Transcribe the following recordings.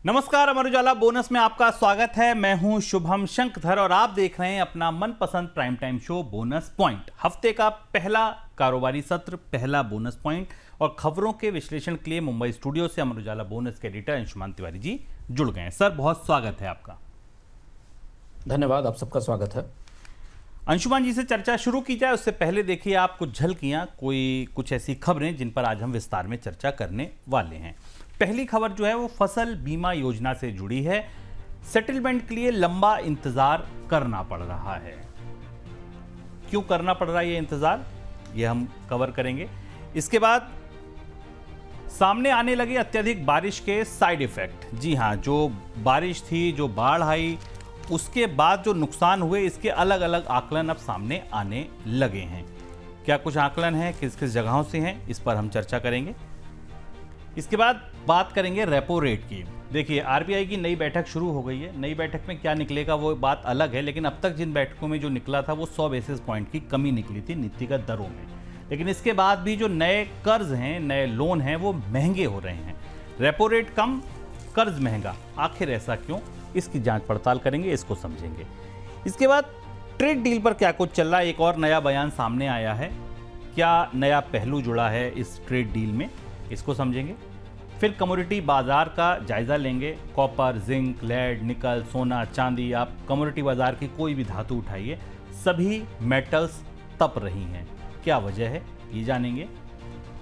नमस्कार, अमर उजाला बोनस में आपका स्वागत है। मैं हूं शुभम शंकधर और आप देख रहे हैं अपना मनपसंद prime time show bonus point. हफ्ते का पहला कारोबारी सत्र, पहला बोनस पॉइंट और खबरों के विश्लेषण के लिए मुंबई स्टूडियो से अमर उजाला बोनस के एडिटर अंशुमान तिवारी जी जुड़ गए हैं। सर, बहुत स्वागत है आपका। धन्यवाद, आप सबका स्वागत है। अंशुमान जी से चर्चा शुरू की जाए उससे पहले देखिए आप कुछ झलकियां, कुछ ऐसी खबरें जिन पर आज हम विस्तार में चर्चा करने वाले हैं। पहली खबर जो है वो फसल बीमा योजना से जुड़ी है। सेटलमेंट के लिए लंबा इंतजार करना पड़ रहा है। क्यों करना पड़ रहा है ये इंतजार, ये हम कवर करेंगे। इसके बाद सामने आने लगे अत्यधिक बारिश के साइड इफेक्ट। जी हां, जो बारिश थी, जो बाढ़ आई, उसके बाद जो नुकसान हुए, इसके अलग अलग आकलन अब सामने आने लगे हैं। क्या कुछ आकलन है, किस किस जगहों से हैं, इस पर हम चर्चा करेंगे। इसके बाद बात करेंगे रेपो रेट की। देखिए, आरबीआई की नई बैठक शुरू हो गई है। नई बैठक में क्या निकलेगा वो बात अलग है, लेकिन अब तक जिन बैठकों में जो निकला था वो 100 बेसिस पॉइंट की कमी निकली थी नीतिगत दरों में। लेकिन इसके बाद भी जो नए कर्ज हैं, नए लोन हैं, वो महंगे हो रहे हैं। रेपो रेट कम, कर्ज महंगा, आखिर ऐसा क्यों, इसकी जांच पड़ताल करेंगे, इसको समझेंगे। इसके बाद ट्रेड डील पर क्या कुछ चल रहा है, एक और नया बयान सामने आया है। क्या नया पहलू जुड़ा है इस ट्रेड डील में, इसको समझेंगे। फिर कमोडिटी बाजार का जायजा लेंगे। कॉपर, जिंक, लेड, निकल, सोना, चांदी, आप कमोडिटी बाजार की कोई भी धातु उठाइए, सभी मेटल्स तप रही हैं। क्या वजह है, ये जानेंगे।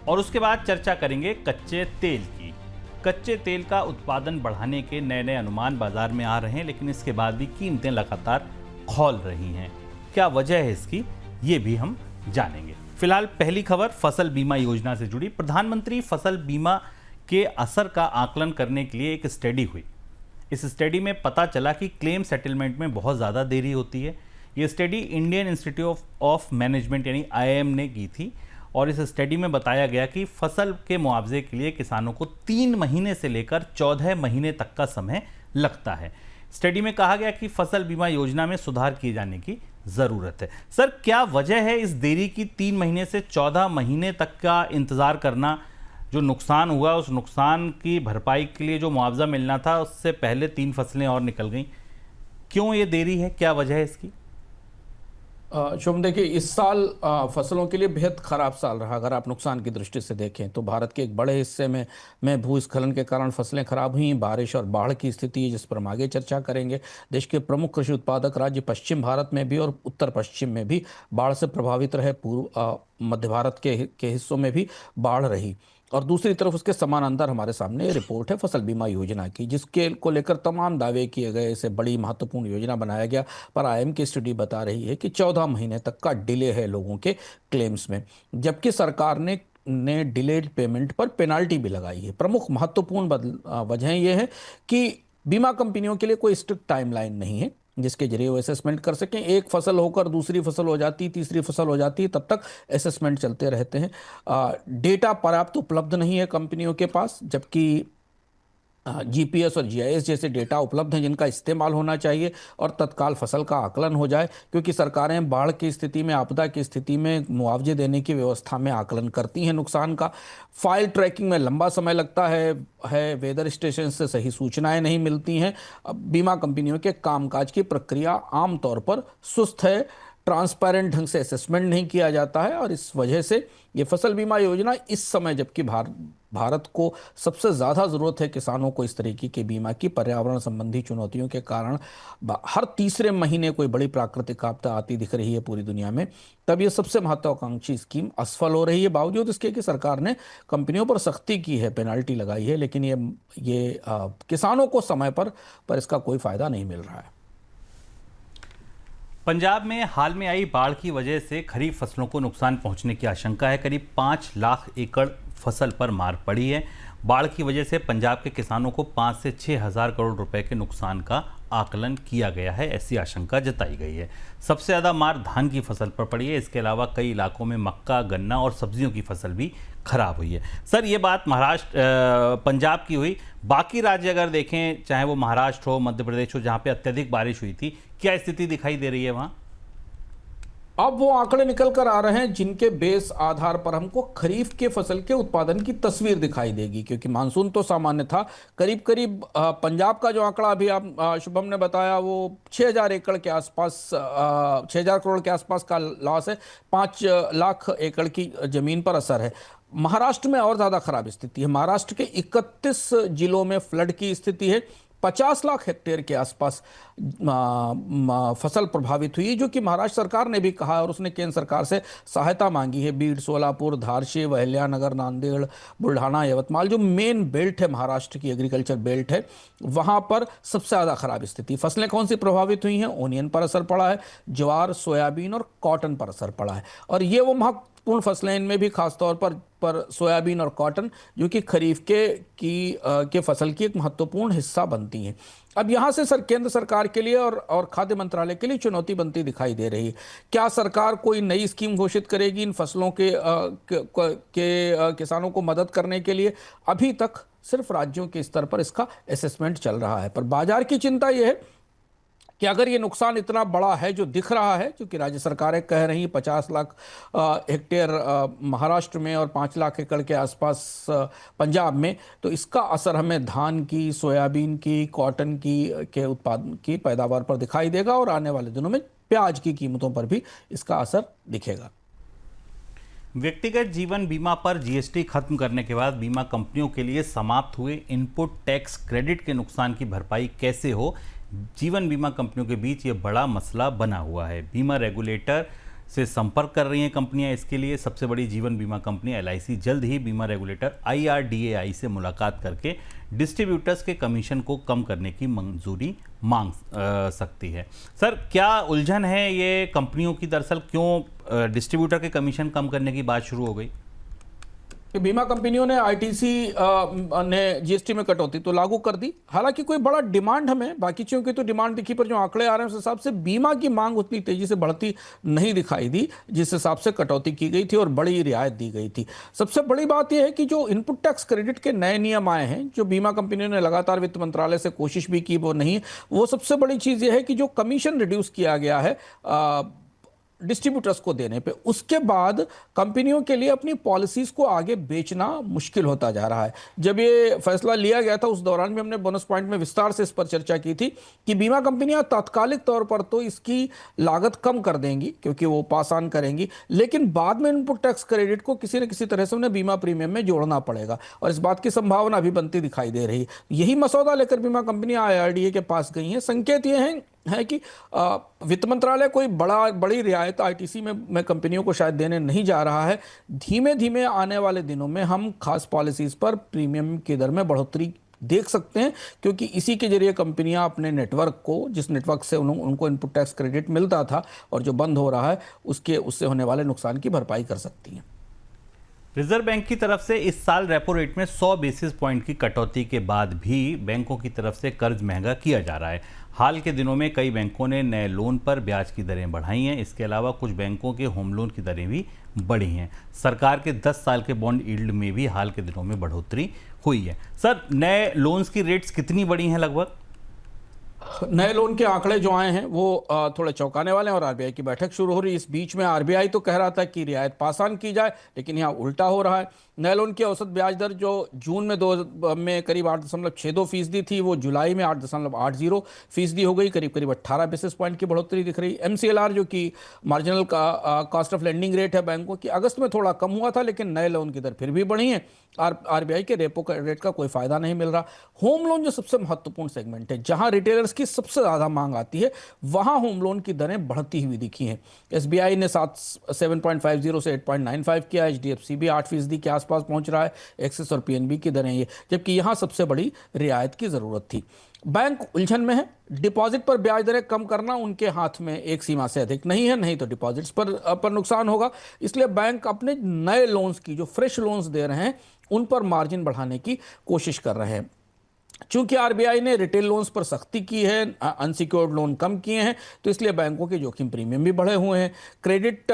और उसके बाद चर्चा करेंगे कच्चे तेल की। कच्चे तेल का उत्पादन बढ़ाने के नए नए अनुमान बाजार में आ रहे हैं, लेकिन इसके बाद भी कीमतें लगातार खौल रही हैं। क्या वजह है इसकी, ये भी हम जानेंगे। फिलहाल पहली खबर फसल बीमा योजना से जुड़ी। प्रधानमंत्री फसल बीमा के असर का आकलन करने के लिए एक स्टडी हुई। इस स्टडी में पता चला कि क्लेम सेटलमेंट में बहुत ज़्यादा देरी होती है। ये study Indian institute of management यानी IIM ने की थी और इस स्टडी में बताया गया कि फसल के मुआवजे के लिए किसानों को 3 महीने से लेकर 14 महीने तक का समय लगता है। स्टडी में कहा गया कि फसल बीमा योजना में सुधार किए जाने की ज़रूरत है। सर, क्या वजह है इस देरी की, 3 महीने से 14 महीने तक का इंतज़ार करना? जो नुकसान हुआ उस नुकसान की भरपाई के लिए जो मुआवजा मिलना था उससे पहले 3 फसलें और निकल गईं। क्यों ये देरी है, क्या वजह है इसकी? शुभम, देखिए, इस साल फसलों के लिए बेहद खराब साल रहा। अगर आप नुकसान की दृष्टि से देखें तो भारत के एक बड़े हिस्से में भूस्खलन के कारण फसलें खराब हुई। बारिश और बाढ़ की स्थिति है, जिस पर हम आगे चर्चा करेंगे। देश के प्रमुख कृषि उत्पादक राज्य पश्चिम भारत में भी और उत्तर पश्चिम में भी बाढ़ से प्रभावित रहे। पूर्व मध्य भारत के हिस्सों में भी बाढ़ रही। और दूसरी तरफ उसके समानांतर हमारे सामने रिपोर्ट है फसल बीमा योजना की, जिसके को लेकर तमाम दावे किए गए। इसे बड़ी महत्वपूर्ण योजना बनाया गया, पर IIM की स्टडी बता रही है कि 14 महीने तक का डिले है लोगों के क्लेम्स में, जबकि सरकार ने डिलेड पेमेंट पर पेनाल्टी भी लगाई है। प्रमुख महत्वपूर्ण वजह यह है कि बीमा कंपनियों के लिए कोई स्ट्रिक्ट टाइमलाइन नहीं है जिसके जरिए वो असेसमेंट कर सकें। एक फसल होकर दूसरी फसल हो जाती, तीसरी फसल हो जाती, तब तक असेसमेंट चलते रहते हैं। डेटा पर्याप्त उपलब्ध नहीं है कंपनियों के पास, जबकि GPS और GIS जैसे डेटा उपलब्ध हैं जिनका इस्तेमाल होना चाहिए और तत्काल फसल का आकलन हो जाए, क्योंकि सरकारें बाढ़ की स्थिति में, आपदा की स्थिति में मुआवजे देने की व्यवस्था में आकलन करती हैं नुकसान का। फाइल ट्रैकिंग में लंबा समय लगता है। वेदर स्टेशन से सही सूचनाएं नहीं मिलती हैं। बीमा कंपनियों के कामकाज की प्रक्रिया आमतौर पर सुस्त है। ट्रांसपेरेंट ढंग से असेसमेंट नहीं किया जाता है और इस वजह से ये फसल बीमा योजना इस समय, जबकि भारत को सबसे ज़्यादा ज़रूरत है किसानों को इस तरीके के बीमा की, पर्यावरण संबंधी चुनौतियों के कारण हर तीसरे महीने कोई बड़ी प्राकृतिक आपदा आती दिख रही है पूरी दुनिया में, तब ये सबसे महत्वाकांक्षी स्कीम असफल हो रही है। बावजूद इसके कि सरकार ने कंपनियों पर सख्ती की है, पेनाल्टी लगाई है, लेकिन ये किसानों को समय पर इसका कोई फ़ायदा नहीं मिल रहा है। पंजाब में हाल में आई बाढ़ की वजह से खरीफ फसलों को नुकसान पहुंचने की आशंका है। करीब 5 लाख एकड़ फसल पर मार पड़ी है। बाढ़ की वजह से पंजाब के किसानों को 5 से 6 हज़ार करोड़ रुपए के नुकसान का आकलन किया गया है, ऐसी आशंका जताई गई है। सबसे ज़्यादा मार धान की फसल पर पड़ी है। इसके अलावा कई इलाकों में मक्का, गन्ना और सब्जियों की फसल भी खराब हुई है। सर, ये बात पंजाब की हुई। बाकी राज्य अगर देखें, चाहे वो महाराष्ट्र हो, मध्य प्रदेश हो, जहाँ पे अत्यधिक बारिश हुई थी, क्या स्थिति दिखाई दे रही है वहाँ? अब वो आंकड़े निकल कर आ रहे हैं जिनके बेस आधार पर हमको खरीफ के फसल के उत्पादन की तस्वीर दिखाई देगी, क्योंकि मानसून तो सामान्य था। करीब करीब पंजाब का जो आंकड़ा अभी आप शुभम ने बताया वो 6,000 एकड़ के आसपास, 6,000 करोड़ के आसपास का लॉस है। 5 लाख एकड़ की जमीन पर असर है। महाराष्ट्र में और ज्यादा खराब स्थिति है। महाराष्ट्र के 31 जिलों में फ्लड की स्थिति है। 50 लाख हेक्टेयर के आसपास फसल प्रभावित हुई, जो कि महाराष्ट्र सरकार ने भी कहा और उसने केंद्र सरकार से सहायता मांगी है। बीड, सोलापुर, धारशिव, अहिल्यानगर, नांदेड़, बुल्ढाना, यवतमाल, जो मेन बेल्ट है महाराष्ट्र की, एग्रीकल्चर बेल्ट है, वहां पर सबसे ज्यादा खराब स्थिति। फसलें कौन सी प्रभावित हुई हैं? ओनियन पर असर पड़ा है, ज्वार, सोयाबीन और कॉटन पर असर पड़ा है। और ये वो महत्वपूर्ण फसलें, इनमें भी खासतौर पर सोयाबीन और कॉटन, जो कि खरीफ के फसल की एक महत्वपूर्ण हिस्सा बनती हैं। अब यहाँ से केंद्र सरकार के लिए और खाद्य मंत्रालय के लिए चुनौती बनती दिखाई दे रही है। क्या सरकार कोई नई स्कीम घोषित करेगी इन फसलों के किसानों को मदद करने के लिए? अभी तक सिर्फ राज्यों के स्तर पर इसका असेसमेंट चल रहा है। पर बाजार की चिंता यह है कि अगर ये नुकसान इतना बड़ा है जो दिख रहा है, क्योंकि राज्य सरकारें कह रही 50 लाख हेक्टेयर महाराष्ट्र में और 5 लाख एकड़ के आसपास पंजाब में, तो इसका असर हमें धान की, सोयाबीन की, कॉटन की के उत्पादन की पैदावार पर दिखाई देगा और आने वाले दिनों में प्याज की कीमतों पर भी इसका असर दिखेगा। व्यक्तिगत जीवन बीमा पर जीएसटी खत्म करने के बाद बीमा कंपनियों के लिए समाप्त हुए इनपुट टैक्स क्रेडिट के नुकसान की भरपाई कैसे हो, जीवन बीमा कंपनियों के बीच ये बड़ा मसला बना हुआ है। बीमा रेगुलेटर से संपर्क कर रही हैं कंपनियां इसके लिए। सबसे बड़ी जीवन बीमा कंपनी एलआईसी जल्द ही बीमा रेगुलेटर आईआरडीएआई से मुलाकात करके डिस्ट्रीब्यूटर्स के कमीशन को कम करने की मंजूरी मांग सकती है। सर, क्या उलझन है ये कंपनियों की? दरअसल क्यों डिस्ट्रीब्यूटर के कमीशन कम करने की बात शुरू हो गई? कि बीमा कंपनियों ने आईटीसी ने जीएसटी में कटौती तो लागू कर दी। हालांकि कोई बड़ा डिमांड हमें बाकी चीजों की तो डिमांड दिखी, पर जो आंकड़े आ रहे हैं उस हिसाब से बीमा की मांग उतनी तेजी से बढ़ती नहीं दिखाई दी जिस हिसाब से कटौती की गई थी और बड़ी रियायत दी गई थी। सबसे बड़ी बात यह है कि जो इनपुट टैक्स क्रेडिट के नए नियम आए हैं, जो बीमा कंपनियों ने लगातार वित्त मंत्रालय से कोशिश भी की, वो नहीं। वो सबसे बड़ी चीज यह है कि जो कमीशन रिड्यूस किया गया है डिस्ट्रीब्यूटर्स को देने पे, उसके बाद कंपनियों के लिए अपनी पॉलिसीज को आगे बेचना मुश्किल होता जा रहा है। जब ये फैसला लिया गया था उस दौरान भी हमने बोनस पॉइंट में विस्तार से इस पर चर्चा की थी कि बीमा कंपनियां तात्कालिक तौर पर तो इसकी लागत कम कर देंगी क्योंकि वो पास ऑन करेंगी, लेकिन बाद में इनपुट टैक्स क्रेडिट को किसी न किसी तरह से उन्हें बीमा प्रीमियम में जोड़ना पड़ेगा और इस बात की संभावना अभी बनती दिखाई दे रही है। यही मसौदा लेकर बीमा कंपनियां आईआरडीए के पास गई हैं। संकेत ये है कि वित्त मंत्रालय कोई बड़ी रियायत आईटीसी में कंपनियों को शायद देने नहीं जा रहा है। धीमे धीमे आने वाले दिनों में हम खास पॉलिसीज पर प्रीमियम की दर में बढ़ोतरी देख सकते हैं, क्योंकि इसी के जरिए कंपनियां अपने नेटवर्क को, जिस नेटवर्क से उनको इनपुट टैक्स क्रेडिट मिलता था और जो बंद हो रहा है, उससे होने वाले नुकसान की भरपाई कर सकती हैं। रिजर्व बैंक की तरफ से इस साल रेपो रेट में 100 बेसिस पॉइंट की कटौती के बाद भी बैंकों की तरफ से कर्ज महंगा किया जा रहा है। हाल के दिनों में कई बैंकों ने नए लोन पर ब्याज की दरें बढ़ाई हैं। इसके अलावा कुछ बैंकों के होम लोन की दरें भी बढ़ी हैं। सरकार के 10 साल के बॉन्ड यील्ड में भी हाल के दिनों में बढ़ोतरी हुई है। सर, नए लोन्स की रेट्स कितनी बढ़ी हैं? लगभग नए लोन के आंकड़े जो आए हैं वो थोड़े चौंकाने वाले हैं और आरबीआई की बैठक शुरू हो रही है। इस बीच में आरबीआई तो कह रहा था कि रियायत पास ऑन की जाए, लेकिन यहाँ उल्टा हो रहा है। नए लोन की औसत ब्याज दर जो जून में करीब 8.62% थी, वो जुलाई में 8.80% हो गई। करीब करीब 18 बेसिस पॉइंट की बढ़ोतरी दिख रही। एमसीएलआर जो कि marginal cost of lending rate है बैंकों की, अगस्त में थोड़ा कम हुआ था, लेकिन नए लोन की दर फिर भी बढ़ी है। आरबीआई के रेपो रेट का कोई फायदा नहीं मिल रहा। होम लोन जो सबसे महत्वपूर्ण सेगमेंट है, जहां रिटेलर्स की सबसे ज्यादा मांग आती है, वहां होम लोन की दरें बढ़ती हुई दिखी हैं। एसबीआई ने 7.50 से 8.95 किया। एचडीएफसी भी 8% के आसपास पहुंच रहा है। एक्सिस और पीएनबी की दरें ये, जबकि यहां सबसे बड़ी रियायत की जरूरत थी। बैंक उलझन में है। डिपॉजिट पर ब्याज दरें कम करना उनके हाथ में एक सीमा से अधिक नहीं है, नहीं तो डिपॉजिट्स पर नुकसान होगा। इसलिए बैंक अपने नए लोन्स की, जो फ्रेश लोन्स दे रहे हैं, उन पर मार्जिन बढ़ाने की कोशिश कर रहे हैं। चूंकि आरबीआई ने रिटेल लोन्स पर सख्ती की है, अनसिक्योर्ड लोन कम किए हैं, तो इसलिए बैंकों के जोखिम प्रीमियम भी बढ़े हुए हैं। क्रेडिट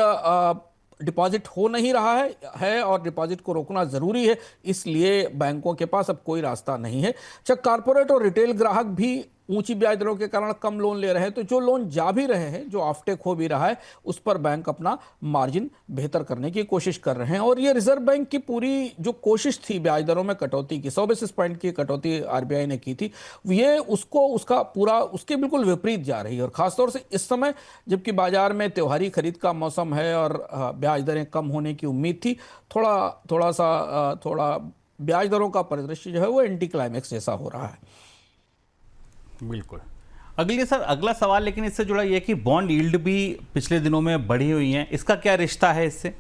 डिपॉजिट हो नहीं रहा है और डिपॉजिट को रोकना जरूरी है, इसलिए बैंकों के पास अब कोई रास्ता नहीं है। चाहे कारपोरेट और रिटेल ग्राहक भी ऊंची ब्याज दरों के कारण कम लोन ले रहे हैं, तो जो लोन जा भी रहे हैं, जो ऑफटेक हो भी रहा है, उस पर बैंक अपना मार्जिन बेहतर करने की कोशिश कर रहे हैं। और ये रिजर्व बैंक की पूरी जो कोशिश थी ब्याज दरों में कटौती की, 100 बेसिस पॉइंट की कटौती आरबीआई ने की थी, ये उसके बिल्कुल विपरीत जा रही है। और खासतौर से इस समय जबकि बाजार में त्योहारी खरीद का मौसम है और ब्याज दरें कम होने की उम्मीद थी, थोड़ा ब्याज दरों का परिदृश्य जो है वो एंटी क्लाइमेक्स जैसा हो रहा है। बिल्कुल। अगला सवाल लेकिन इससे जुड़ा यह कि बॉन्ड यील्ड भी पिछले दिनों में बढ़ी हुई है, इसका क्या रिश्ता है इससे?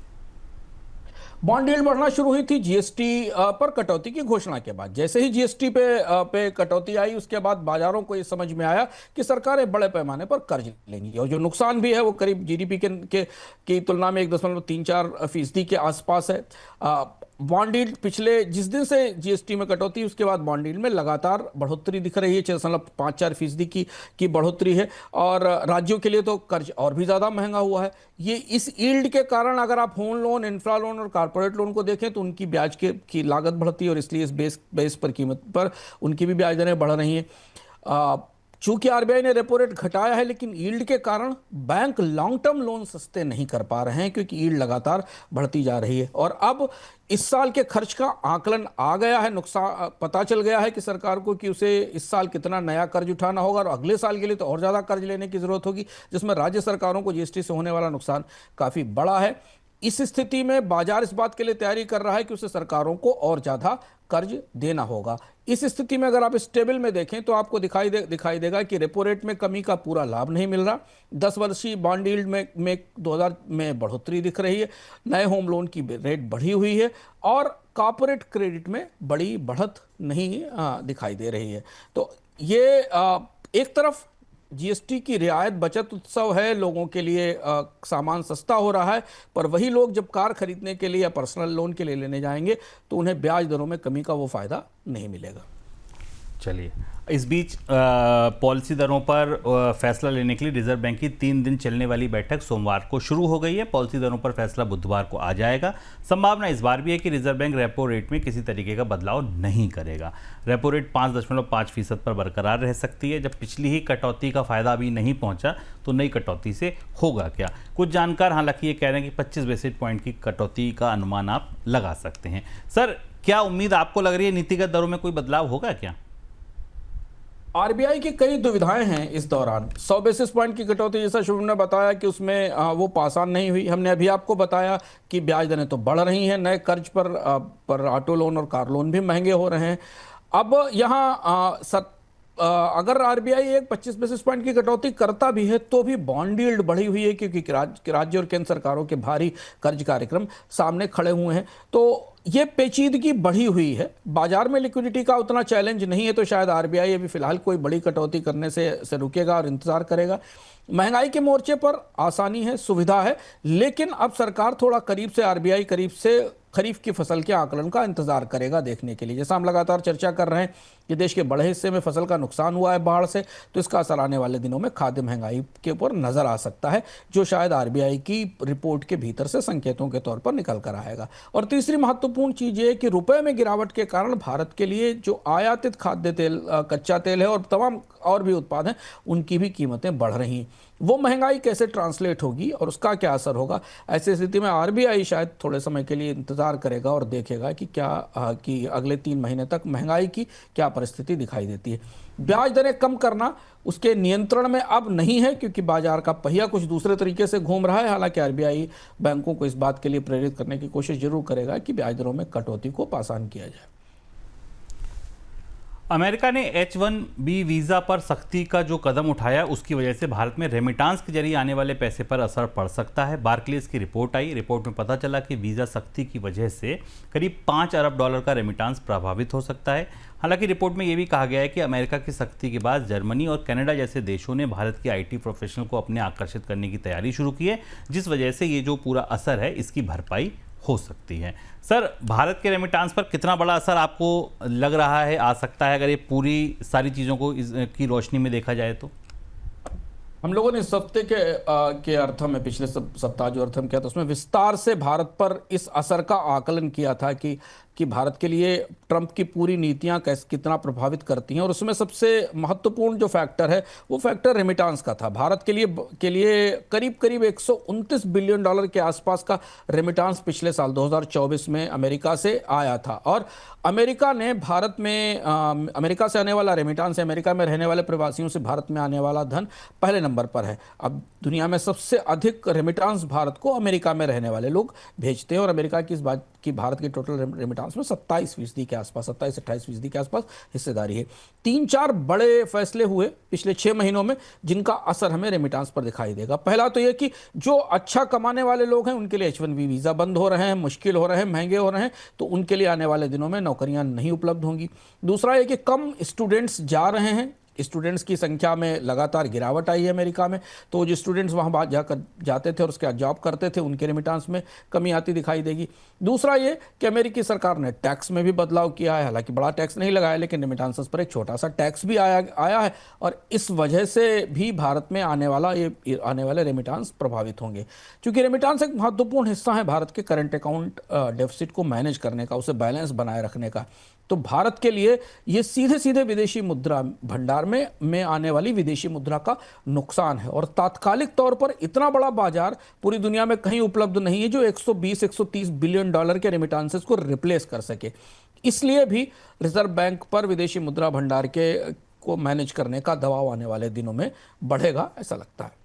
बॉन्ड यील्ड बढ़ना शुरू हुई थी जीएसटी पर कटौती की घोषणा के बाद। जैसे ही जीएसटी पे कटौती आई, उसके बाद बाजारों को ये समझ में आया कि सरकारें बड़े पैमाने पर कर्ज लेंगी और जो नुकसान भी है वो करीब जीडीपी की तुलना में 1.34% के आसपास है। बॉन्ड यील्ड पिछले जिस दिन से जीएसटी में कटौती, उसके बाद बॉन्ड यील्ड में लगातार बढ़ोतरी दिख रही है, 6.54% की बढ़ोतरी है। और राज्यों के लिए तो कर्ज और भी ज़्यादा महंगा हुआ है। ये इस यील्ड के कारण अगर आप होम लोन, इंफ्रा लोन और कॉर्पोरेट लोन को देखें तो उनकी ब्याज की लागत बढ़ती है और इसलिए इस बेस पर कीमत पर उनकी भी ब्याज दरें बढ़ रही हैं। चूंकि आरबीआई ने रेपो रेट घटाया है, लेकिन यील्ड के कारण बैंक लॉन्ग टर्म लोन सस्ते नहीं कर पा रहे हैं क्योंकि यील्ड लगातार बढ़ती जा रही है। और अब इस साल के खर्च का आकलन आ गया है, नुकसान पता चल गया है कि सरकार को कि उसे इस साल कितना नया कर्ज उठाना होगा और अगले साल के लिए तो और ज़्यादा कर्ज लेने की ज़रूरत होगी, जिसमें राज्य सरकारों को जीएसटी से होने वाला नुकसान काफ़ी बड़ा है। इस स्थिति में बाजार इस बात के लिए तैयारी कर रहा है कि उसे सरकारों को और ज़्यादा कर्ज देना होगा। इस स्थिति में अगर आप इस टेबल में देखें तो आपको दिखाई देगा कि रेपो रेट में कमी का पूरा लाभ नहीं मिल रहा। 10 वर्षीय बॉन्ड यील्ड में 2000 में बढ़ोतरी दिख रही है, नए होम लोन की रेट बढ़ी हुई है और कॉर्पोरेट क्रेडिट में बड़ी बढ़त नहीं दिखाई दे रही है। तो ये एक तरफ जीएसटी की रियायत बचत उत्सव है, लोगों के लिए सामान सस्ता हो रहा है, पर वही लोग जब कार खरीदने के लिए या पर्सनल लोन के लिए लेने जाएंगे तो उन्हें ब्याज दरों में कमी का वो फायदा नहीं मिलेगा। चलिए, इस बीच पॉलिसी दरों पर फैसला लेने के लिए रिजर्व बैंक की 3 दिन चलने वाली बैठक सोमवार को शुरू हो गई है। पॉलिसी दरों पर फैसला बुधवार को आ जाएगा। संभावना इस बार भी है कि रिजर्व बैंक रेपो रेट में किसी तरीके का बदलाव नहीं करेगा। रेपो रेट 5.5% पर बरकरार रह सकती है। जब पिछली ही कटौती का फायदा अभी नहीं पहुंचा तो नई कटौती से होगा क्या? कुछ जानकार हालांकि ये कह रहे हैं कि 25 बेसिस पॉइंट की कटौती का अनुमान आप लगा सकते हैं। सर, क्या उम्मीद आपको लग रही है नीतिगत दरों में कोई बदलाव होगा क्या? आरबीआई की कई दुविधाएं हैं इस दौरान। 100 बेसिस पॉइंट की कटौती, जैसा शुभम ने बताया कि उसमें वो पासान नहीं हुई। हमने अभी आपको बताया कि ब्याज दरें तो बढ़ रही हैं, नए कर्ज पर ऑटो लोन और कार लोन भी महंगे हो रहे हैं। अब यहाँ अगर आरबीआई एक 25 बेसिस पॉइंट की कटौती करता भी है तो भी बॉन्ड यील्ड बढ़ी हुई है क्योंकि राज्य और केंद्र सरकारों के भारी कर्ज कार्यक्रम सामने खड़े हुए हैं। तो ये पेचीदगी बढ़ी हुई है। बाजार में लिक्विडिटी का उतना चैलेंज नहीं है, तो शायद आरबीआई अभी फिलहाल कोई बड़ी कटौती करने से रुकेगा और इंतजार करेगा। महंगाई के मोर्चे पर आसानी है, सुविधा है, लेकिन अब सरकार थोड़ा आरबीआई करीब से खरीफ की फसल के आकलन का इंतजार करेगा देखने के लिए। जैसा हम लगातार चर्चा कर रहे हैं कि देश के बड़े हिस्से में फसल का नुकसान हुआ है बाढ़ से, तो इसका असर आने वाले दिनों में खाद्य महंगाई के ऊपर नजर आ सकता है, जो शायद आरबीआई की रिपोर्ट के भीतर से संकेतों के तौर पर निकल कर आएगा। और तीसरी महत्वपूर्ण चीज ये है कि रुपए में गिरावट के कारण भारत के लिए जो आयातित खाद्य तेल, कच्चा तेल है और तमाम और भी उत्पाद हैं, उनकी भी कीमतें बढ़ रही हैं। वो महंगाई कैसे ट्रांसलेट होगी और उसका क्या असर होगा, ऐसी स्थिति में आरबीआई शायद थोड़े समय के लिए इंतजार करेगा और देखेगा कि कि अगले 3 महीने तक महंगाई की क्या परिस्थिति दिखाई देती है। ब्याज दरें कम करना उसके नियंत्रण में अब नहीं है क्योंकि बाजार का पहिया कुछ दूसरे तरीके से घूम रहा है। हालांकि आरबीआई बैंकों को इस बात के लिए प्रेरित करने की कोशिश जरूर करेगा कि ब्याज दरों में कटौती को पासान किया जाए। अमेरिका ने H-1B वीज़ा पर सख्ती का जो कदम उठाया, उसकी वजह से भारत में रेमिटांस के जरिए आने वाले पैसे पर असर पड़ सकता है। बार्कलेज की रिपोर्ट आई। रिपोर्ट में पता चला कि वीज़ा सख्ती की वजह से करीब $5 अरब का रेमिटांस प्रभावित हो सकता है। हालांकि रिपोर्ट में यह भी कहा गया है कि अमेरिका की सख्ती के बाद जर्मनी और कनाडा जैसे देशों ने भारत के आईटी प्रोफेशनल को अपने आकर्षित करने की तैयारी शुरू की है, जिस वजह से ये जो पूरा असर है इसकी भरपाई हो सकती है। सर, भारत के रेमिटांस पर कितना बड़ा असर आपको लग रहा है आ सकता है अगर ये पूरी सारी चीज़ों को की रोशनी में देखा जाए तो? हम लोगों ने इस हफ्ते के अर्थम में, पिछले सप्ताह जो अर्थम किया था, उसमें विस्तार से भारत पर इस असर का आकलन किया था कि कि भारत के लिए ट्रंप की पूरी नीतियां कितना प्रभावित करती हैं, और उसमें सबसे महत्वपूर्ण जो फैक्टर है वो फैक्टर रेमिटांस का था। भारत के लिए करीब करीब 129 बिलियन डॉलर के आसपास का रेमिटांस पिछले साल 2024 में अमेरिका से आया था। और अमेरिका ने भारत में अमेरिका से आने वाला रेमिटांस, अमेरिका में रहने वाले प्रवासियों से भारत में आने वाला धन पहले नंबर पर है। अब दुनिया में सबसे अधिक रेमिटांस भारत को अमेरिका में रहने वाले लोग भेजते हैं, और अमेरिका की इस बात की भारत के टोटल रेमिटांस में 27% के आसपास, 27-28% के आसपास हिस्सेदारी है। 3-4 बड़े फैसले हुए पिछले 6 महीनों में जिनका असर हमें रेमिटांस पर दिखाई देगा। पहला तो यह कि जो अच्छा कमाने वाले लोग हैं उनके लिए H1B वीज़ा बंद हो रहे हैं, मुश्किल हो रहे हैं, महंगे हो रहे हैं, तो उनके लिए आने वाले दिनों में नौकरियां नहीं उपलब्ध होंगी। दूसरा यह कि कम स्टूडेंट्स जा रहे हैं, स्टूडेंट्स की संख्या में लगातार गिरावट आई है अमेरिका में, तो जो स्टूडेंट्स वहाँ जाते थे और उसके बाद जॉब करते थे उनके रेमिटांस में कमी आती दिखाई देगी। दूसरा ये कि अमेरिकी सरकार ने टैक्स में भी बदलाव किया है, हालांकि बड़ा टैक्स नहीं लगाया लेकिन रेमिटांसेस पर एक छोटा सा टैक्स भी आया है, और इस वजह से भी भारत में आने वाले रेमिटांस प्रभावित होंगे। चूंकि रेमिटांस एक महत्वपूर्ण हिस्सा है भारत के करंट अकाउंट डेफिसिट को मैनेज करने का, उसे बैलेंस बनाए रखने का, तो भारत के लिए ये सीधे सीधे विदेशी मुद्रा भंडार में आने वाली विदेशी मुद्रा का नुकसान है। और तात्कालिक तौर पर इतना बड़ा बाजार पूरी दुनिया में कहीं उपलब्ध नहीं है जो 120-130 बिलियन डॉलर के रेमिटांसेस को रिप्लेस कर सके। इसलिए भी रिजर्व बैंक पर विदेशी मुद्रा भंडार को मैनेज करने का दबाव आने वाले दिनों में बढ़ेगा, ऐसा लगता है।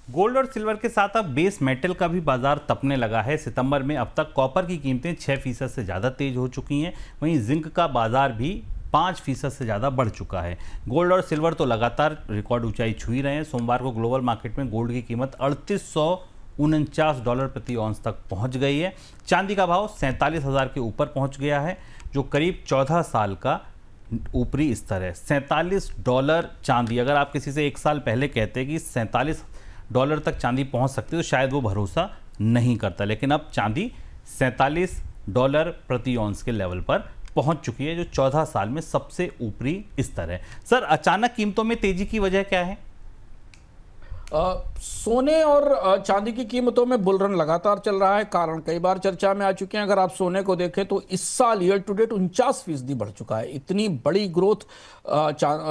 गोल्ड और सिल्वर के साथ अब बेस मेटल का भी बाजार तपने लगा है। सितंबर में अब तक कॉपर की कीमतें 6% से ज़्यादा तेज हो चुकी हैं, वहीं जिंक का बाजार भी 5% से ज़्यादा बढ़ चुका है। गोल्ड और सिल्वर तो लगातार रिकॉर्ड ऊंचाई छू ही रहे हैं। सोमवार को ग्लोबल मार्केट में गोल्ड की कीमत $3849 प्रति औंस तक पहुंच गई है। चांदी का भाव 47,000 के ऊपर पहुंच गया है, जो करीब 14 साल का ऊपरी स्तर है। $47 चांदी, अगर आप किसी से एक साल पहले कहते कि $47 तक चांदी पहुंच सकती है तो शायद वो भरोसा नहीं करता, लेकिन अब चांदी $47 प्रति औंस के लेवल पर पहुंच चुकी है, जो 14 साल में सबसे ऊपरी स्तर है। सर, अचानक कीमतों में तेजी की वजह क्या है? सोने और चांदी की कीमतों में बुल रन लगातार चल रहा है। कारण कई बार चर्चा में आ चुके हैं। अगर आप सोने को देखें तो इस साल ईयर टू डेट 49% बढ़ चुका है। इतनी बड़ी ग्रोथ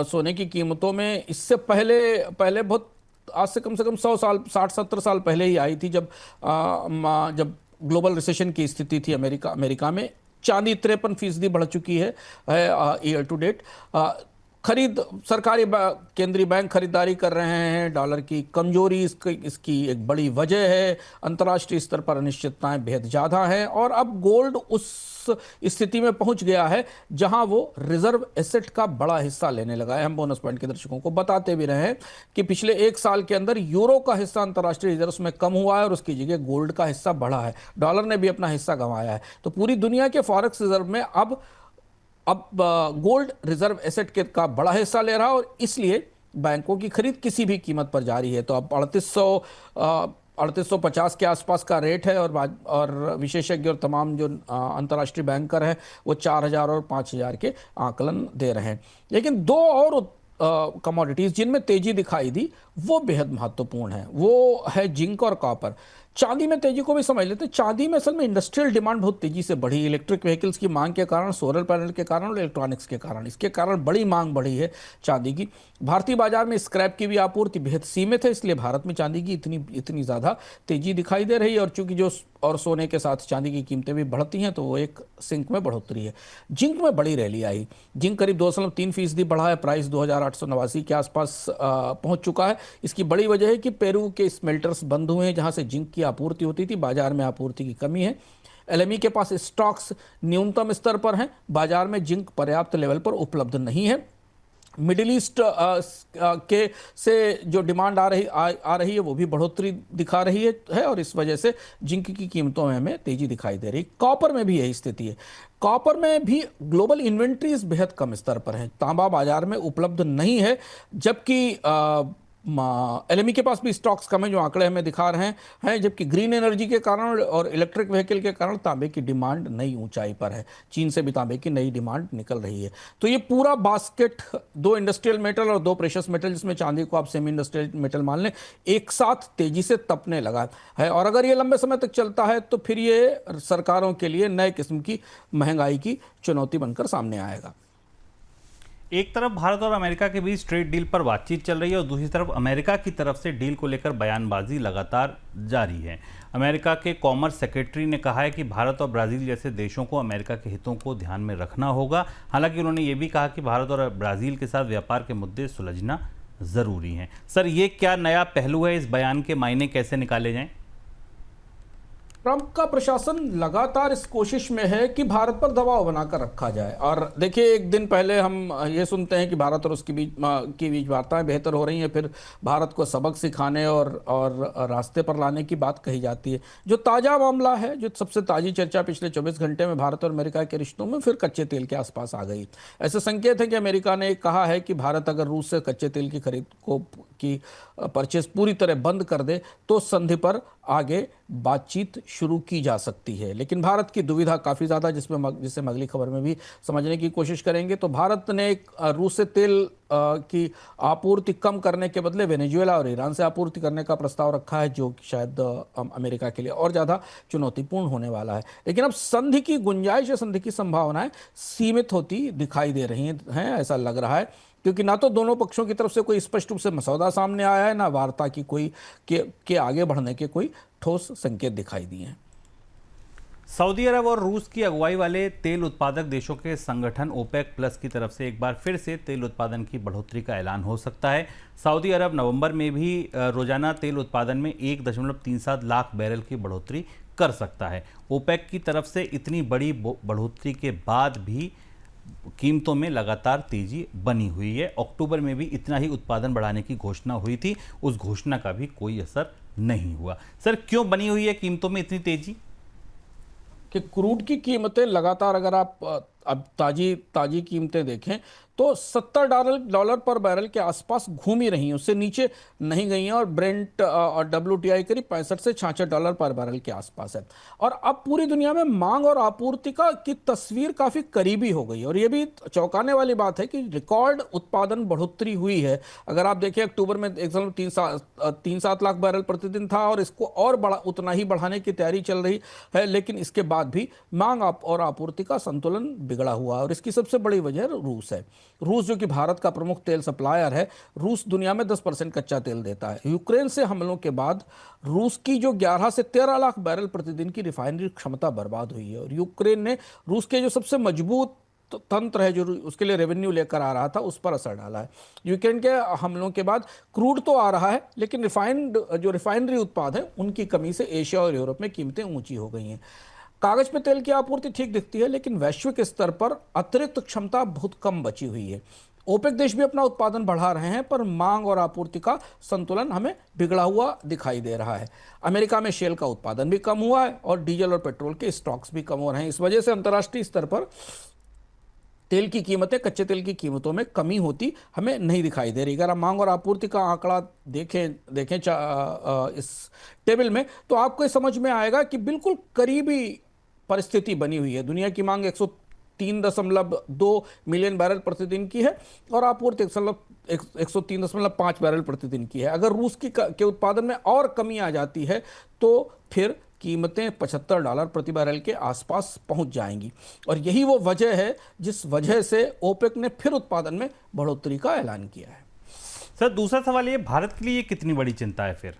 सोने की कीमतों में इससे पहले बहुत, आज से कम 100 साल, 60-70 साल पहले ही आई थी, जब ग्लोबल रिसेशन की स्थिति थी अमेरिका में। चांदी 53% बढ़ चुकी है ईयर टू डेट। सरकारी केंद्रीय बैंक खरीदारी कर रहे हैं। डॉलर की कमजोरी इसकी एक बड़ी वजह है। अंतर्राष्ट्रीय स्तर पर अनिश्चितताएं बेहद ज़्यादा हैं, और अब गोल्ड उस स्थिति में पहुंच गया है जहां वो रिजर्व एसेट का बड़ा हिस्सा लेने लगा है। हम बोनस पॉइंट के दर्शकों को बताते भी रहे हैं कि पिछले 1 साल के अंदर यूरो का हिस्सा अंतर्राष्ट्रीय रिजर्व में कम हुआ है और उसकी जगह गोल्ड का हिस्सा बढ़ा है। डॉलर ने भी अपना हिस्सा गंवाया है। तो पूरी दुनिया के फॉरेक्स रिजर्व में अब गोल्ड रिजर्व एसेट का बड़ा हिस्सा ले रहा है, और इसलिए बैंकों की खरीद किसी भी कीमत पर जारी है। तो अब 3850 के आसपास का रेट है, और विशेषज्ञ और तमाम जो अंतर्राष्ट्रीय बैंकर हैं वो 4000 और 5000 के आकलन दे रहे हैं। लेकिन 2 और कमोडिटीज़ जिनमें तेजी दिखाई दी वो बेहद महत्वपूर्ण है, वो है जिंक और कॉपर। चांदी में तेजी को भी समझ लेते हैं। चांदी में असल में इंडस्ट्रियल डिमांड बहुत तेजी से बढ़ी, इलेक्ट्रिक व्हीकल्स की मांग के कारण, सोलर पैनल के कारण और इलेक्ट्रॉनिक्स के कारण, इसके कारण बड़ी मांग बढ़ी है चांदी की। भारतीय बाजार में स्क्रैप की भी आपूर्ति बेहद सीमित है, इसलिए भारत में चांदी की इतनी ज़्यादा तेजी दिखाई दे रही है। और चूंकि और सोने के साथ चांदी की कीमतें भी बढ़ती हैं तो वो एक सिंक में बढ़ोतरी है। जिंक में बड़ी रैली आई। जिंक करीब 2.3% बढ़ा है, प्राइस 2889 के आसपास पहुंच चुका है। इसकी बड़ी वजह है कि पेरू के स्मेल्टर्स बंद हुए हैं जहां से जिंक की आपूर्ति होती थी। बाजार में आपूर्ति की कमी है। एलएमई के पास स्टॉक्स न्यूनतम स्तर पर हैं। बाजार में जिंक पर्याप्त लेवल पर उपलब्ध नहीं है। मिडिल ईस्ट के से जो डिमांड आ रही है वो भी बढ़ोतरी दिखा रही है, और इस वजह से जिंक की कीमतों में हमें तेजी दिखाई दे रही है। कॉपर में भी यही स्थिति है। कॉपर में भी ग्लोबल इन्वेंट्रीज बेहद कम स्तर पर हैं। तांबा बाजार में उपलब्ध नहीं है, जबकि एलएमई के पास भी स्टॉक्स कम है, जो आंकड़े हमें दिखा रहे हैं, जबकि ग्रीन एनर्जी के कारण और इलेक्ट्रिक व्हीकल के कारण तांबे की डिमांड नई ऊंचाई पर है। चीन से भी तांबे की नई डिमांड निकल रही है। तो ये पूरा बास्केट, दो इंडस्ट्रियल मेटल और दो प्रेशियस मेटल, जिसमें चांदी को आप सेमी इंडस्ट्रियल मेटल मान लें, एक साथ तेजी से तपने लगा है। और अगर ये लंबे समय तक चलता है तो फिर ये सरकारों के लिए नए किस्म की महंगाई की चुनौती बनकर सामने आएगा। एक तरफ भारत और अमेरिका के बीच ट्रेड डील पर बातचीत चल रही है और दूसरी तरफ अमेरिका की तरफ से डील को लेकर बयानबाजी लगातार जारी है। अमेरिका के कॉमर्स सेक्रेटरी ने कहा है कि भारत और ब्राजील जैसे देशों को अमेरिका के हितों को ध्यान में रखना होगा। हालांकि उन्होंने ये भी कहा कि भारत और ब्राजील के साथ व्यापार के मुद्दे सुलझना जरूरी हैं। सर, ये क्या नया पहलू है? इस बयान के मायने कैसे निकाले जाएं? ट्रंप का प्रशासन लगातार इस कोशिश में है कि भारत पर दबाव बनाकर रखा जाए। और देखिए, एक दिन पहले हम ये सुनते हैं कि भारत और उसके बीच वार्ताएं बेहतर हो रही हैं, फिर भारत को सबक सिखाने और रास्ते पर लाने की बात कही जाती है। जो ताज़ा मामला है, जो सबसे ताज़ी चर्चा पिछले 24 घंटे में भारत और अमेरिका के रिश्तों में फिर कच्चे तेल के आसपास आ गई। ऐसे संकेत है कि अमेरिका ने कहा है कि भारत अगर रूस से कच्चे तेल की खरीद की परचेस पूरी तरह बंद कर दे तो संधि पर आगे बातचीत शुरू की जा सकती है। लेकिन भारत की दुविधा काफ़ी ज़्यादा, जिसे हम अगली खबर में भी समझने की कोशिश करेंगे। तो भारत ने रूस से तेल की आपूर्ति कम करने के बदले वेनेजुएला और ईरान से आपूर्ति करने का प्रस्ताव रखा है, जो शायद अमेरिका के लिए और ज़्यादा चुनौतीपूर्ण होने वाला है। लेकिन अब संधि की गुंजाइश या संधि की संभावनाएं सीमित होती दिखाई दे रही हैं, ऐसा लग रहा है, क्योंकि ना तो दोनों पक्षों की तरफ से कोई स्पष्ट रूप से मसौदा सामने आया है, ना वार्ता की के आगे बढ़ने के कोई ठोस संकेत दिखाई दिए हैं। सऊदी अरब और रूस की अगुवाई वाले तेल उत्पादक देशों के संगठन ओपेक प्लस की तरफ से एक बार फिर से तेल उत्पादन की बढ़ोतरी का ऐलान हो सकता है। सऊदी अरब नवंबर में भी रोजाना तेल उत्पादन में 1.37 लाख बैरल की बढ़ोतरी कर सकता है। ओपेक की तरफ से इतनी बड़ी बढ़ोतरी के बाद भी कीमतों में लगातार तेजी बनी हुई है। अक्टूबर में भी इतना ही उत्पादन बढ़ाने की घोषणा हुई थी, उस घोषणा का भी कोई असर नहीं हुआ। सर, क्यों बनी हुई है कीमतों में इतनी तेजी? कि क्रूड की कीमतें लगातार, अगर आप अब ताजी कीमतें देखें तो $70 पर बैरल के आसपास घूम ही रही हैं, उससे नीचे नहीं गई हैं। और ब्रेंट और WTI करीब $65 से $66 पर बैरल के आसपास है। और अब पूरी दुनिया में मांग और आपूर्ति की तस्वीर काफ़ी करीबी हो गई है। और ये भी चौंकाने वाली बात है कि रिकॉर्ड उत्पादन बढ़ोतरी हुई है। अगर आप देखें, अक्टूबर में 1.37 लाख बैरल प्रतिदिन था और इसको और उतना ही बढ़ाने की तैयारी चल रही है। लेकिन इसके बाद भी मांग और आपूर्ति का संतुलन बिगड़ा हुआ है, और इसकी सबसे बड़ी वजह रूस है। रूस, जो कि भारत का प्रमुख तेल सप्लायर है, रूस दुनिया में 10% कच्चा तेल देता है। यूक्रेन से हमलों के बाद रूस की जो 11 से 13 लाख बैरल प्रतिदिन की रिफाइनरी क्षमता बर्बाद हुई है। और यूक्रेन ने रूस के जो सबसे मजबूत तंत्र है, जो उसके लिए रेवेन्यू लेकर आ रहा था, उस पर असर डाला है। यूक्रेन के हमलों के बाद क्रूड तो आ रहा है, लेकिन रिफाइनरी उत्पाद है, उनकी कमी से एशिया और यूरोप में कीमतें ऊंची हो गई हैं। कागज पे तेल की आपूर्ति ठीक दिखती है, लेकिन वैश्विक स्तर पर अतिरिक्त क्षमता बहुत कम बची हुई है। ओपेक देश भी अपना उत्पादन बढ़ा रहे हैं, पर मांग और आपूर्ति का संतुलन हमें बिगड़ा हुआ दिखाई दे रहा है। अमेरिका में शेल का उत्पादन भी कम हुआ है और डीजल और पेट्रोल के स्टॉक्स भी कम हो रहे हैं। इस वजह से अंतर्राष्ट्रीय स्तर पर तेल की कीमतें, कच्चे तेल की कीमतों में कमी होती हमें नहीं दिखाई दे रही। अगर आप मांग और आपूर्ति का आंकड़ा देखें इस टेबल में, तो आपको समझ में आएगा कि बिल्कुल करीबी परिस्थिति बनी हुई है। दुनिया की मांग 103.2 मिलियन बैरल प्रतिदिन की है और आपूर्ति 103.5 बैरल प्रतिदिन की है। अगर रूस के उत्पादन में और कमी आ जाती है तो फिर कीमतें $75 प्रति बैरल के आसपास पहुंच जाएंगी। और यही वो वजह है जिस वजह से ओपेक ने फिर उत्पादन में बढ़ोतरी का ऐलान किया है। सर, दूसरा सवाल ये, भारत के लिए कितनी बड़ी चिंता है फिर?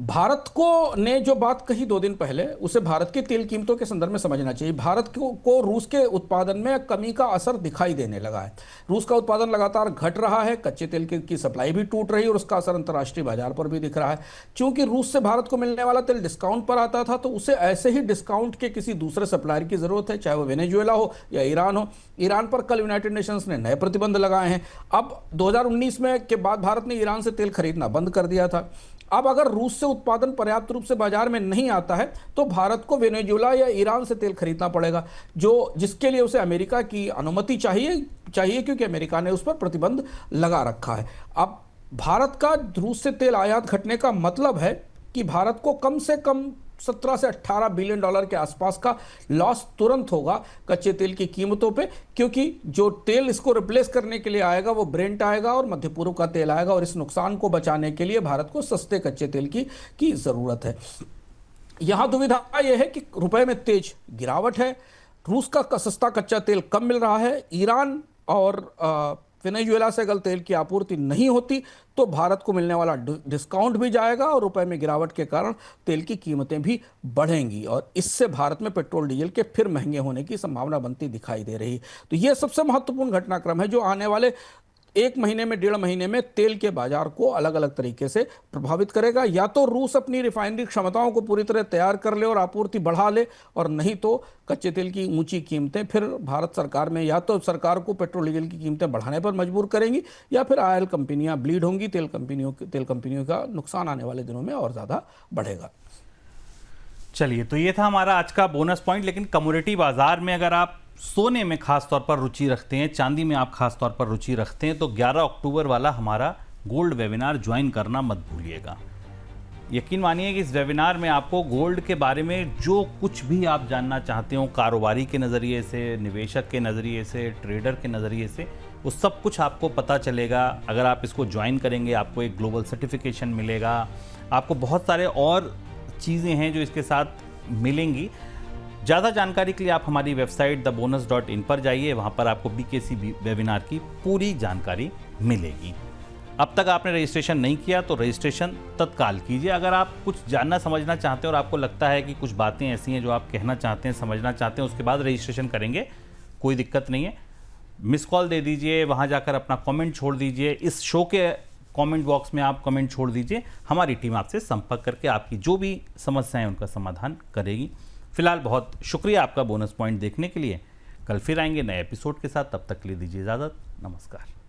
भारत को ने जो बात कही 2 दिन पहले, उसे भारत की तेल कीमतों के संदर्भ में समझना चाहिए। भारत को रूस के उत्पादन में कमी का असर दिखाई देने लगा है। रूस का उत्पादन लगातार घट रहा है, कच्चे तेल की सप्लाई भी टूट रही है और उसका असर अंतर्राष्ट्रीय बाजार पर भी दिख रहा है। क्योंकि रूस से भारत को मिलने वाला तेल डिस्काउंट पर आता था, तो उसे ऐसे ही डिस्काउंट के किसी दूसरे सप्लायर की जरूरत है, चाहे वो वेनेजुएला हो या ईरान हो। ईरान पर कल यूनाइटेड नेशंस ने नए प्रतिबंध लगाए हैं। अब 2019 में के बाद भारत ने ईरान से तेल खरीदना बंद कर दिया था। अब अगर रूस से उत्पादन पर्याप्त रूप से बाजार में नहीं आता है तो भारत को वेनेजुएला या ईरान से तेल खरीदना पड़ेगा, जिसके लिए उसे अमेरिका की अनुमति चाहिए, क्योंकि अमेरिका ने उस पर प्रतिबंध लगा रखा है। अब भारत का रूस से तेल आयात घटने का मतलब है कि भारत को कम से कम 17 से 18 बिलियन डॉलर के आसपास का लॉस तुरंत होगा कच्चे तेल की कीमतों पे, क्योंकि जो तेल इसको रिप्लेस करने के लिए आएगा वो ब्रेंट आएगा और मध्य पूर्व का तेल आएगा, और इस नुकसान को बचाने के लिए भारत को सस्ते कच्चे तेल की जरूरत है। यहां दुविधा यह है कि रुपए में तेज गिरावट है, रूस का सस्ता कच्चा तेल कम मिल रहा है, ईरान और वेनेजुएला से अगर तेल की आपूर्ति नहीं होती तो भारत को मिलने वाला डिस्काउंट भी जाएगा और रुपए में गिरावट के कारण तेल की कीमतें भी बढ़ेंगी, और इससे भारत में पेट्रोल डीजल के फिर महंगे होने की संभावना बनती दिखाई दे रही। तो यह सबसे महत्वपूर्ण घटनाक्रम है जो आने वाले 1 महीने में 1.5 महीने में तेल के बाजार को अलग अलग तरीके से प्रभावित करेगा। या तो रूस अपनी रिफाइनरी क्षमताओं को पूरी तरह तैयार कर ले और आपूर्ति बढ़ा ले, और नहीं तो कच्चे तेल की ऊंची कीमतें फिर भारत सरकार में या तो सरकार को पेट्रोल डीजल की कीमतें बढ़ाने पर मजबूर करेंगी, या फिर ऑयल कंपनियां ब्लीड होंगी, तेल कंपनियों का नुकसान आने वाले दिनों में और ज़्यादा बढ़ेगा। चलिए, तो ये था हमारा आज का बोनस पॉइंट। लेकिन कमोडिटी बाजार में अगर आप सोने में खास तौर पर रुचि रखते हैं, चांदी में आप खास तौर पर रुचि रखते हैं, तो 11 अक्टूबर वाला हमारा गोल्ड वेबिनार ज्वाइन करना मत भूलिएगा। यकीन मानिए कि इस वेबिनार में आपको गोल्ड के बारे में जो कुछ भी आप जानना चाहते हो, कारोबारी के नज़रिए से, निवेशक के नज़रिए से, ट्रेडर के नज़रिए से, वो सब कुछ आपको पता चलेगा। अगर आप इसको ज्वाइन करेंगे आपको एक ग्लोबल सर्टिफिकेशन मिलेगा, आपको बहुत सारे और चीज़ें हैं जो इसके साथ मिलेंगी। ज़्यादा जानकारी के लिए आप हमारी वेबसाइट thebonus.in पर जाइए, वहाँ पर आपको BKC वेबिनार की पूरी जानकारी मिलेगी। अब तक आपने रजिस्ट्रेशन नहीं किया तो रजिस्ट्रेशन तत्काल कीजिए। अगर आप कुछ जानना समझना चाहते हैं और आपको लगता है कि कुछ बातें ऐसी हैं जो आप कहना चाहते हैं, समझना चाहते हैं, उसके बाद रजिस्ट्रेशन करेंगे, कोई दिक्कत नहीं है। मिस कॉल दे दीजिए, वहाँ जाकर अपना कमेंट छोड़ दीजिए। इस शो के कमेंट बॉक्स में आप कमेंट छोड़ दीजिए, हमारी टीम आपसे संपर्क करके आपकी जो भी समस्याएं उनका समाधान करेगी। फिलहाल बहुत शुक्रिया आपका बोनस पॉइंट देखने के लिए। कल फिर आएंगे नए एपिसोड के साथ, तब तक के लिए दीजिए इजाज़त। नमस्कार।